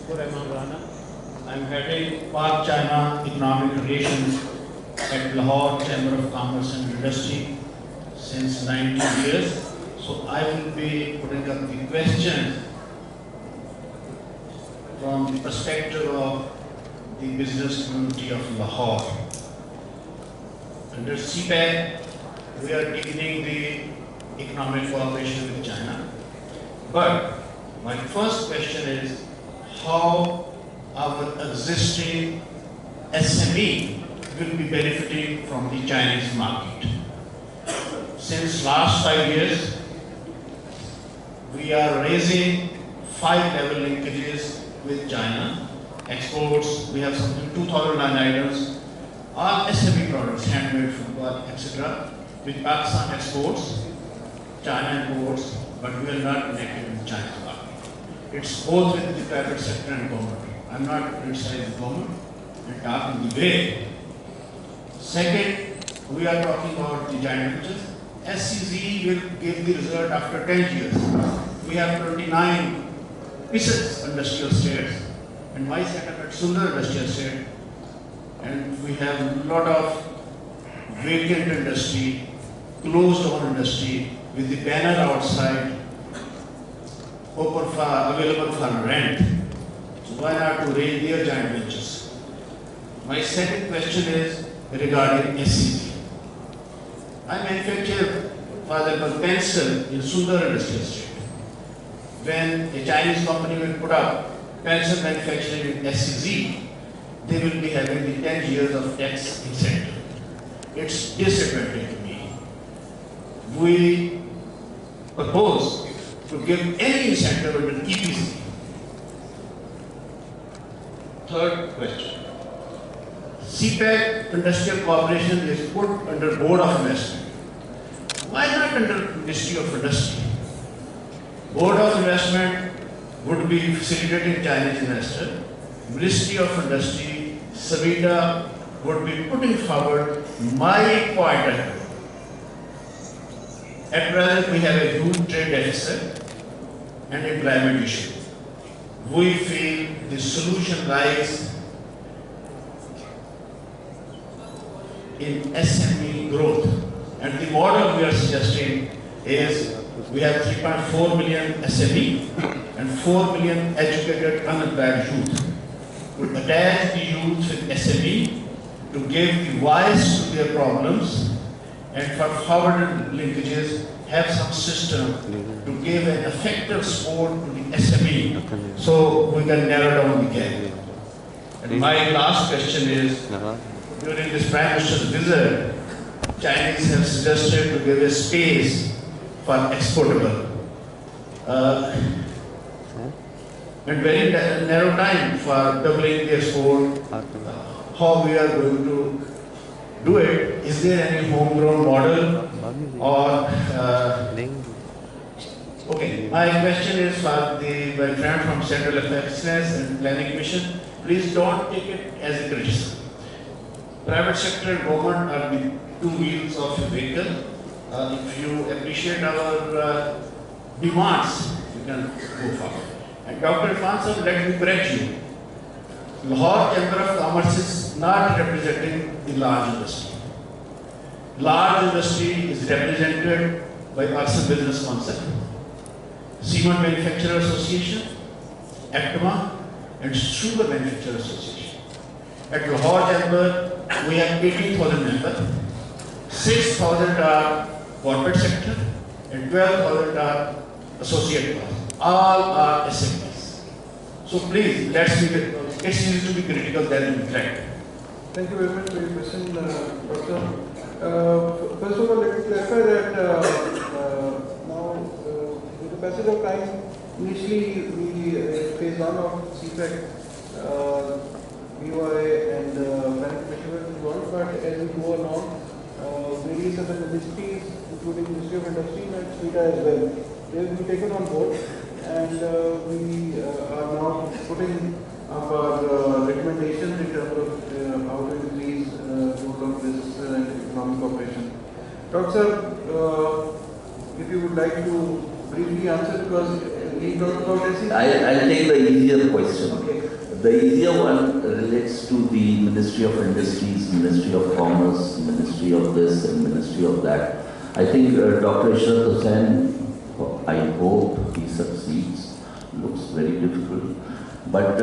I'm heading Pak China Economic Relations at Lahore Chamber of Commerce and Industry since 19 years. So I will be putting up the questions from the perspective of the business community of Lahore. Under CPEC, we are deepening the economic cooperation with China. But my first question is how our existing SME will be benefiting from the Chinese market. Since last 5 years, we are raising 5-level linkages with China. Exports, we have something 2,009 items, all SME products, handmade, football, etc. With Pakistan exports, China imports, but we are not connected with China's market. It's both with the private sector and government. I'm not criticizing the government and talking the way. Second, we are talking about the joint ventures. SCZ will give the result after 10 years. We have 29 pieces industrial estates, and my setup at Sundar industrial estate, and we have a lot of vacant industry, closed down industry with the banner outside, open for available for rent. So why not to raise their joint ventures? My second question is regarding SCZ. I manufacture, for example, pencil in Sundar industrial estate. When a Chinese company will put up pencil manufacturing in SCZ, they will be having the 10 years of tax incentive. It's disadvantage to me. We propose to give any incentive under EPC. Third question. CPEC Industrial Cooperation is put under Board of Investment. Why not under Ministry of Industry? Board of Investment would be facilitating Chinese investor. Ministry of Industry, SMEDA would be putting forward my point of view. At present, we have a huge trade deficit and employment issue. We feel the solution lies in SME growth. And the model we are suggesting is we have 3.4 million SME and 4 million educated unemployed youth. We attach the youth with SME to give the voice to their problems, and for forwarded linkages have some system to give an effective support to the SME so we can narrow down the gap. And my last question is, during this Prime Minister's visit, Chinese have suggested to give a space for exportable. And very narrow time for doubling the export. How we are going to do it? Is there any homegrown model or okay, my question is for my friend from Central Excellence and Planning Commission. Please don't take it as a criticism. Private sector and government are the two wheels of a vehicle. If you appreciate our demands, you can go forward. And Dr. Irfan, let me correct you. Lahore Chamber of Commerce is not representing the large industry. Large industry is represented by Person Business Council, Cement Manufacturer Association, ACTMA, and Sugar Manufacturer Association. At Lahore Chamber, we have 18,000 members, 6,000 are corporate sector, and 12,000 are associate class. All are SMEs. So please, it's easy to be critical than to be correct. Thank you very much for your question, Doctor. First of all, let me clarify that now, with the passage of time, initially we phase 1 of CPEC, BOI and Planning Commission were involved, but as we go along, various other ministries, including Ministry of Industry and SMEDA as well, they will be taken on board, and we are now putting up our recommendations in terms of how to increase growth of business and economic cooperation. Doctor, if you would like to briefly answer, because we talked about SEC. I'll take the easier question. question. Okay. The easier one relates to the Ministry of Industries, Ministry of Commerce, Ministry of this and Ministry of that. I think Dr. Ishrat Hussain, I hope he succeeds. Looks very difficult. But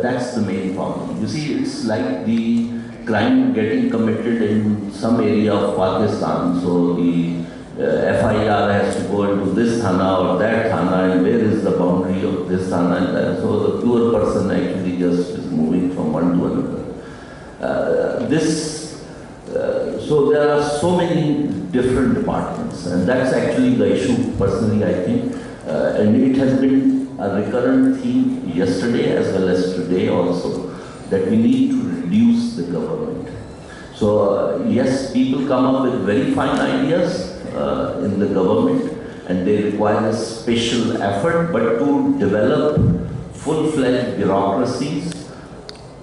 that's the main problem. You see, it's like the crime getting committed in some area of Pakistan. So the FIR has to go into this thana or that thana, and where is the boundary of this thana and that. So the poor person actually just is moving from one to another. So there are so many different departments, and that's actually the issue, personally, I think. And it has been a recurrent theme yesterday as well as today also, that we need to reduce the government. So yes, people come up with very fine ideas in the government, and they require a special effort, but to develop full-fledged bureaucracies,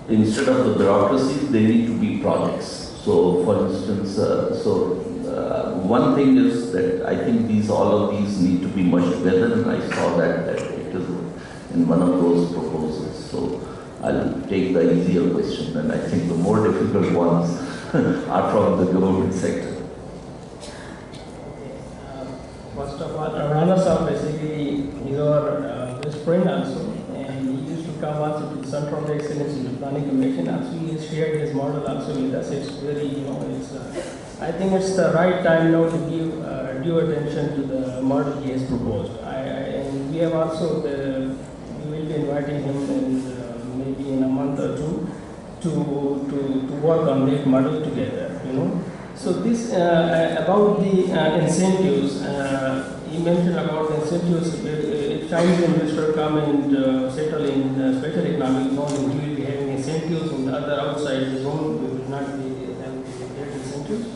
instead of the bureaucracies, they need to be projects. So for instance, one thing is that I think all of these need to be mushed together, and I saw that it is in one of those proposals. So I'll take the easier question, and I think the more difficult ones are from the government sector. First of all, Rana Sahib basically is our best friend also, and he used to come also to the Center of Excellence in the Planning Commission. Also, he has shared his model also with us. It's very, I think it's the right time now to give due attention to the model he has proposed. And we have also, we will be inviting him in, maybe in a month or two to work on that model together, So this, about the incentives, he mentioned about the incentives. If Chinese investor come and settle in special economic zone, he will be having incentives. On the other outside the zone, we will not be having great incentives.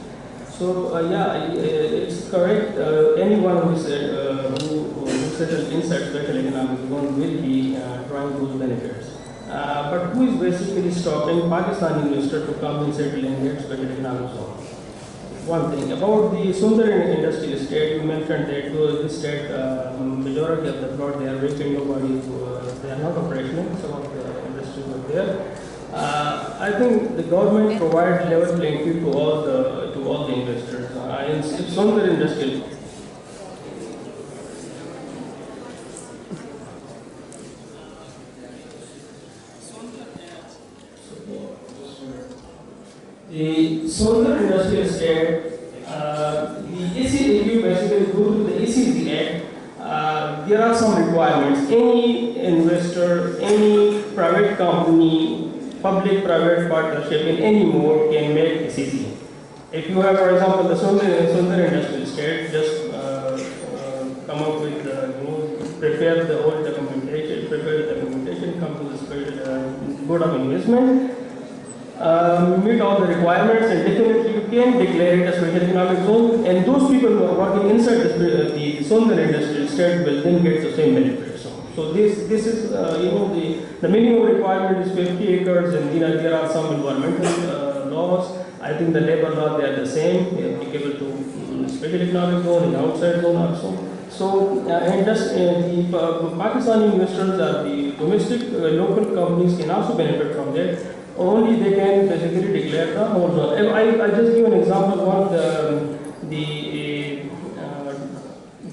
So yeah, it's correct. Anyone who settles inside special economic zone will be drawing those benefits. But who is basically stopping Pakistani investor to come and settle in that special economic zone? One thing about the Sundar industrial estate, you mentioned that this state, majority of the plot, they are vacant, nobody, they are not operational, some of the industries are there. I think the government provides level playing field to all the investors. In Sundar industrial, the Sundar industrial estate, the if you basically go to the ECZ Act, there are some requirements. Any investor, any private company, public-private partnership in any mode can make ECZ. If you have, for example, the Sundar industrial estate, just come up with, prepare the whole documentation, come to the board of investment, meet all the requirements, and definitely you can declare it a special economic zone, and those people who are working inside the Sundar industrial estate will then get the same benefits. So this is, the minimum requirement is 50 acres, and there are some environmental laws. I think the labor law, they are the same, they are applicable to special economic zone and outside zone also. So, and just the Pakistani investors or the domestic local companies can also benefit from that. Only they can basically declare the whole zone. I just give an example. One the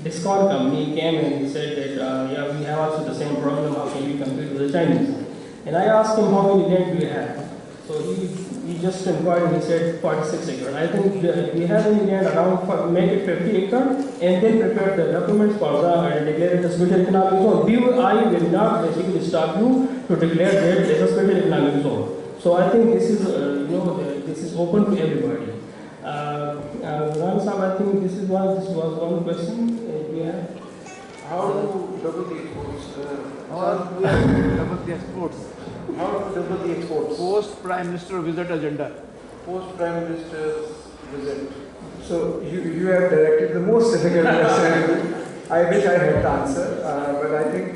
discount company came and he said that yeah, we have also the same problem. How can we compete with the Chinese? And I asked him how many land do you have. So he just inquired and he said 46 acres. I think we have any land around, make it 50 acres and then prepare the documents for and declare it a special economic zone. I will not basically stop you to declare that as a special economic zone. So I think this is, this is open to everybody. Ran Sahab, I think this was one question. How to double the exports? How to double the exports? How to double the exports? Post Prime Minister visit agenda. Post Prime Minister's visit. So you have directed the most difficult question. I wish I had the answer, but I think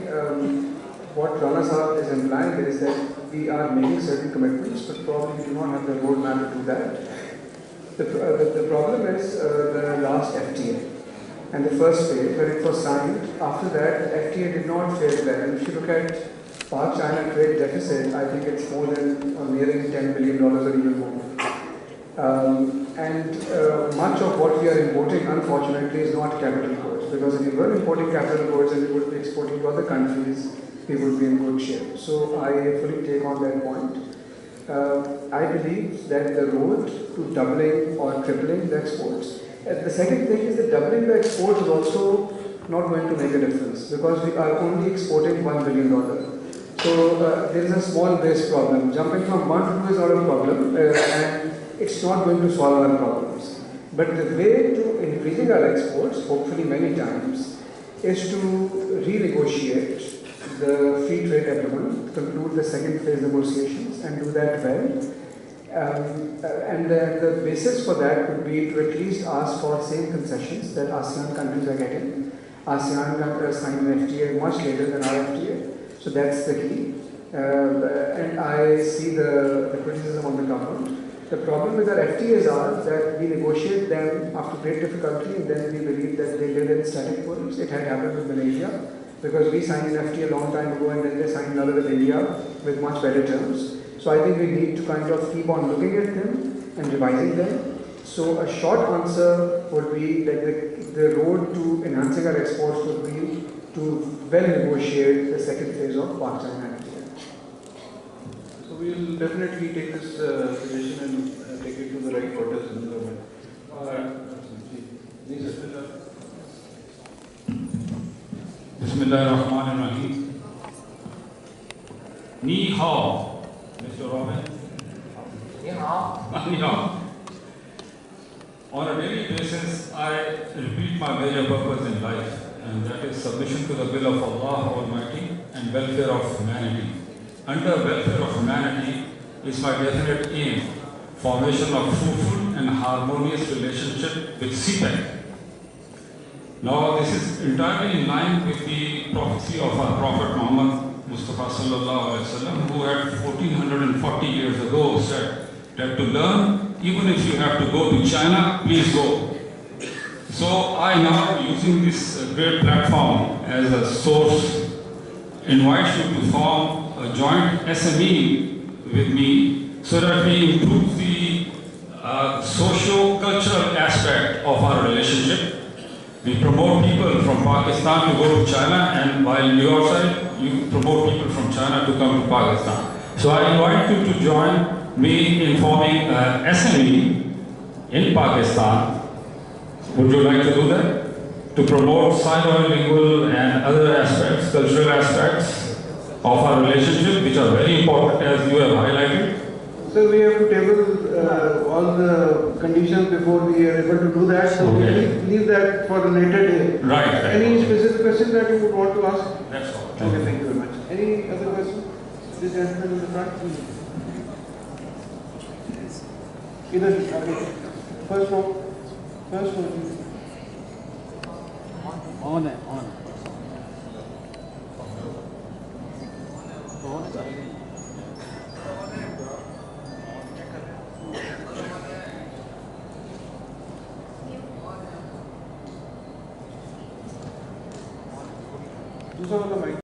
what Rana Sahab is implying is that we are making certain commitments, but probably do not have the roadmap to do that. The problem is the last FTA and the first phase when it was signed. After that, FTA did not fare well. And if you look at Pak China trade deficit, I think it's more than nearing $10 billion or even more. Much of what we are importing, unfortunately, is not capital goods, because if we were importing capital goods and we would be exporting to other countries, we would be in good shape. So I fully take on that point. I believe that the road to doubling or tripling the exports. The second thing is that doubling the exports is also not going to make a difference, because we are only exporting $1 billion. So there is a small base problem. Jumping from 1 to 2 is not a problem, and it's not going to solve our problems. But the way to increasing our exports, hopefully many times, is to renegotiate the free trade agreement, conclude the second phase negotiations, and do that well. The basis for that would be to at least ask for same concessions that ASEAN countries are getting. ASEAN countries are signing FTA much later than our FTA, so that's the key. And I see the criticism on the government. The problem with our FTAs are that we negotiate them after great difficulty, and then we believe that they live in static worlds. It had happened with Malaysia, because we signed an FTA a long time ago, and then they signed another with India with much better terms. So I think we need to kind of keep on looking at them and revising them. So a short answer would be that the road to enhancing our exports would be to well negotiate the second phase of Pakistan FTA. So we will definitely take this suggestion and take it to the right quarters in the government. Bismillahirrahmanirrahim. Ni hao, Mr. Robin. Ni hao. Ni hao. On a daily basis, I repeat my major purpose in life, and that is submission to the will of Allah Almighty and welfare of humanity. Under welfare of humanity is my definite aim, formation of fruitful and harmonious relationship with CPEC. Now, this is entirely in line with the prophecy of our Prophet Muhammad Mustafa sallallahu alaihi wasallam, who had 1440 years ago said that to learn, even if you have to go to China, please go. So I now, using this great platform as a source, invite you to form a joint SME with me, so that we improve the socio-cultural aspect of our relationship. We promote people from Pakistan to go to China, and while your side, you promote people from China to come to Pakistan. So I invite you to join me in forming SME in Pakistan. Would you like to do that? To promote sino-lingual and other aspects, cultural aspects of our relationship, which are very important, as you have highlighted. So we have to table all the conditions before we are able to do that. So we leave that for a later day. Right. Any specific question that you would want to ask? That's all. Okay, thank you very much. Any other question? This gentleman in the front. Either first row. First row. On. दूसरा वाला mic